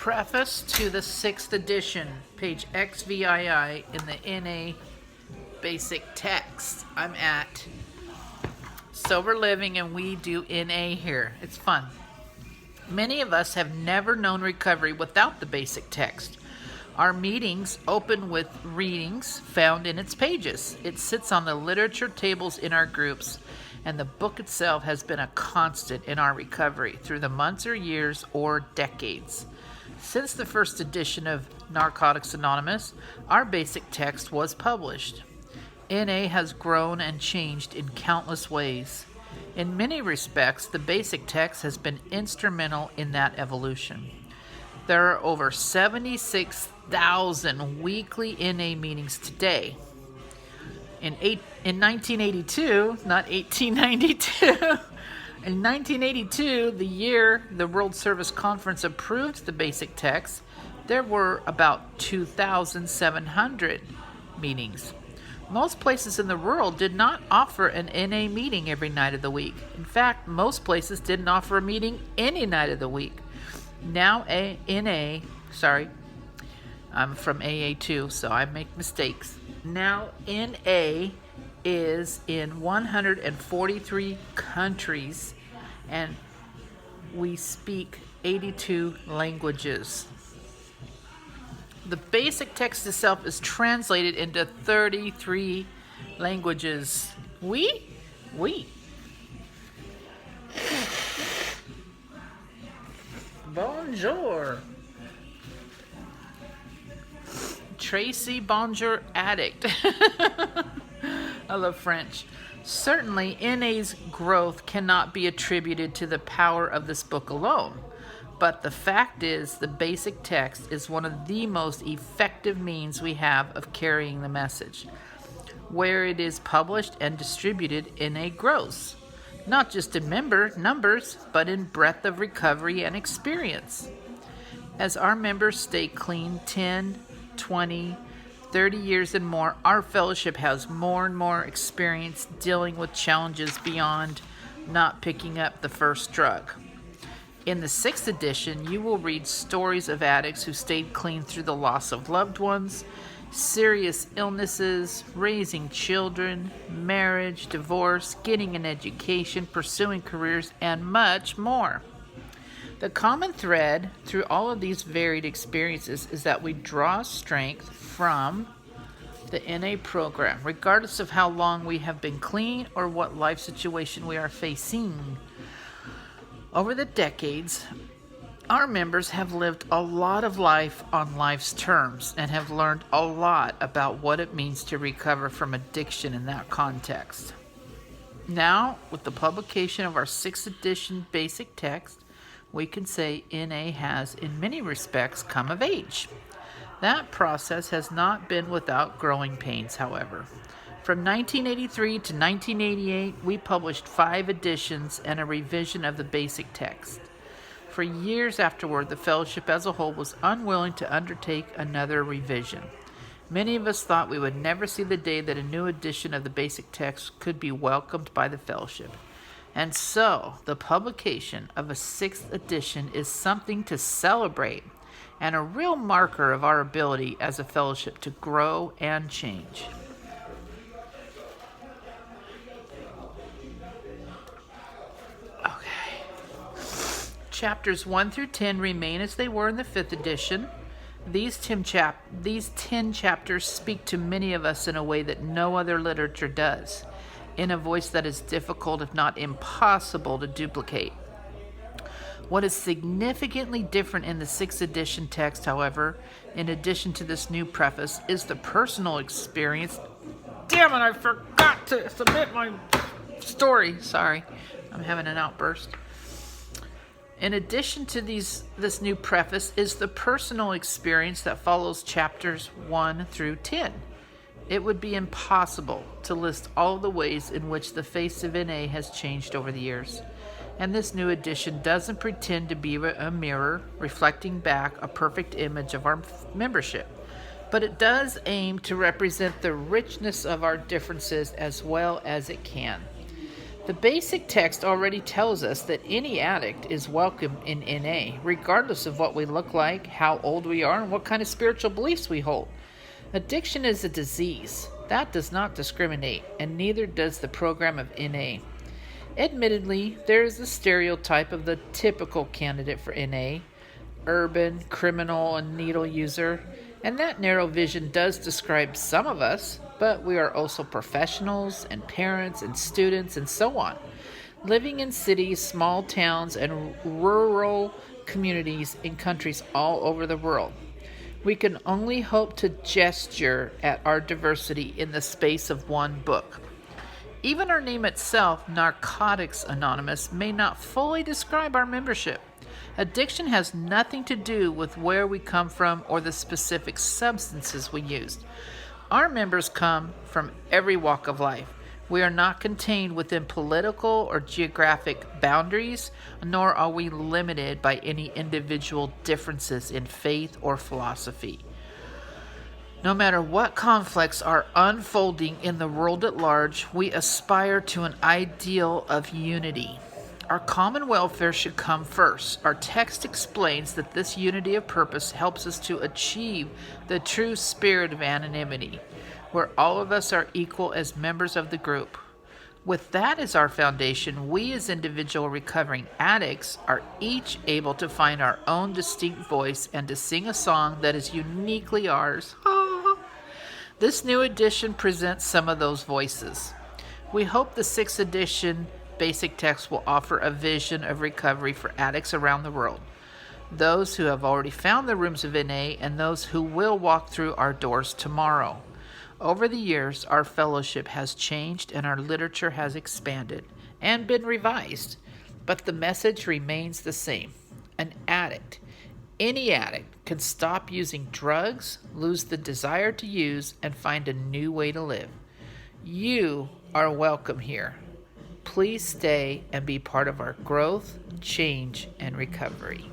Preface to the 6th edition, page XVII in the NA basic text. I'm at Sober Living and we do NA here. It's fun. Many of us have never known recovery without the basic text. Our meetings open with readings found in its pages. It sits on the literature tables in our groups, and the book itself has been a constant in our recovery through the months or years or decades. Since the first edition of Narcotics Anonymous, our basic text was published. NA has grown and changed in countless ways. In many respects, the basic text has been instrumental in that evolution. There are over 76,000 weekly NA meetings today. In 1982, not 1892, in 1982, the year the World Service Conference approved the basic text, there were about 2,700 meetings. Most places in the world did not offer an NA meeting every night of the week. In fact, most places didn't offer a meeting any night of the week. Now I'm from AA too, so I make mistakes. Now NA is in 143 countries, and we speak 82 languages. The basic text itself is translated into 33 languages. Oui. Bonjour. Tracy, bonjour, addict. I love French. Certainly, NA's growth cannot be attributed to the power of this book alone. But the fact is, the basic text is one of the most effective means we have of carrying the message. Where it is published and distributed, NA grows. Not just in numbers, but in breadth of recovery and experience. As our members stay clean 10, 20, 30 years and more, our fellowship has more and more experience dealing with challenges beyond not picking up the first drug. In the 6th edition, you will read stories of addicts who stayed clean through the loss of loved ones, serious illnesses, raising children, marriage, divorce, getting an education, pursuing careers, and much more. The common thread through all of these varied experiences is that we draw strength from the NA program, regardless of how long we have been clean or what life situation we are facing. Over the decades, our members have lived a lot of life on life's terms and have learned a lot about what it means to recover from addiction in that context. Now, with the publication of our 6th edition basic text, we can say NA has, in many respects, come of age. That process has not been without growing pains, however. From 1983 to 1988, we published 5 editions and a revision of the basic text. For years afterward, the fellowship as a whole was unwilling to undertake another revision. Many of us thought we would never see the day that a new edition of the basic text could be welcomed by the fellowship. And so, the publication of a 6th edition is something to celebrate and a real marker of our ability as a fellowship to grow and change. Okay. Chapters 1 through 10 remain as they were in the 5th edition. These 10 chapters speak to many of us in a way that no other literature does, in a voice that is difficult, if not impossible, to duplicate. What is significantly different in the 6th edition text, however, in addition to this new preface, is the personal experience. Damn it, I forgot to submit my story. Sorry, I'm having an outburst. In addition to this new preface is the personal experience that follows chapters 1 through 10. It would be impossible to list all the ways in which the face of NA has changed over the years. And this new edition doesn't pretend to be a mirror reflecting back a perfect image of our membership, but it does aim to represent the richness of our differences as well as it can. The basic text already tells us that any addict is welcome in NA, regardless of what we look like, how old we are, and what kind of spiritual beliefs we hold. Addiction is a disease. That does not discriminate, and neither does the program of NA. Admittedly, there is the stereotype of the typical candidate for NA, urban, criminal, and needle user, and that narrow vision does describe some of us, but we are also professionals and parents and students and so on, living in cities, small towns, and rural communities in countries all over the world. We can only hope to gesture at our diversity in the space of one book. Even our name itself, Narcotics Anonymous, may not fully describe our membership. Addiction has nothing to do with where we come from or the specific substances we used. Our members come from every walk of life. We are not contained within political or geographic boundaries, nor are we limited by any individual differences in faith or philosophy. No matter what conflicts are unfolding in the world at large, we aspire to an ideal of unity. Our common welfare should come first. Our text explains that this unity of purpose helps us to achieve the true spirit of anonymity, where all of us are equal as members of the group. With that as our foundation, we as individual recovering addicts are each able to find our own distinct voice and to sing a song that is uniquely ours. This new edition presents some of those voices. We hope the 6th edition basic text will offer a vision of recovery for addicts around the world, those who have already found the rooms of NA and those who will walk through our doors tomorrow. Over the years, our fellowship has changed and our literature has expanded and been revised, but the message remains the same. An addict, any addict, can stop using drugs, lose the desire to use, and find a new way to live. You are welcome here. Please stay and be part of our growth, change, and recovery.